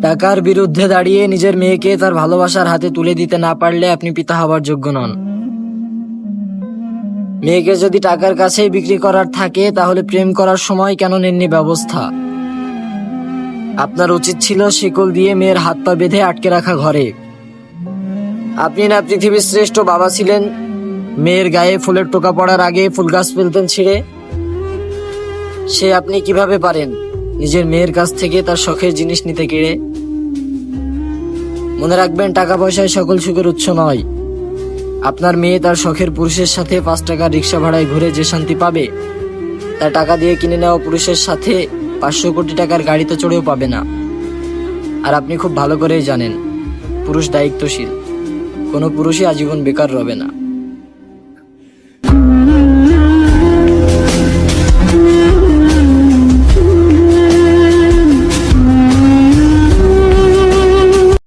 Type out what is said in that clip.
টাকার বিরুদ্ধে দাঁড়িয়ে নিজের মেয়েকে তার ভালোবাসার হাতে তুলে দিতে না পারলে আপনি পিতা হবার যোগ্য নন। মেয়েকে যদি টাকার কাছেই বিক্রি করার থাকে তাহলে প্রেম করার সময় কেন নেননি ব্যবস্থা? আপনার উচিত ছিল শিকল দিয়ে মেয়ের হাত পা বেঁধে আটকে রাখা ঘরে। আপনি না পৃথিবীর শ্রেষ্ঠ বাবা ছিলেন? মেয়ের গায়ে ফুলের টোকা পড়ার আগে ফুল গাছ ফেলতেন ছিঁড়ে। সে আপনি কিভাবে পারেন নিজের মেয়ের কাছ থেকে তার শখের জিনিস নিতে কেড়ে? মনে রাখবেন, টাকা পয়সায় সকল সুখের উৎস নয়। আপনার মেয়ে তার শখের পুরুষের সাথে 5 টাকার রিক্সা ভাড়ায় ঘুরে যে শান্তি পাবে, তার টাকা দিয়ে কিনে নেওয়া পুরুষের সাথে 500 কোটি টাকার গাড়িতে চড়েও পাবে না। আর আপনি খুব ভালো করেই জানেন, পুরুষ দায়িত্বশীল, কোনো পুরুষই আজীবন বেকার রবে না।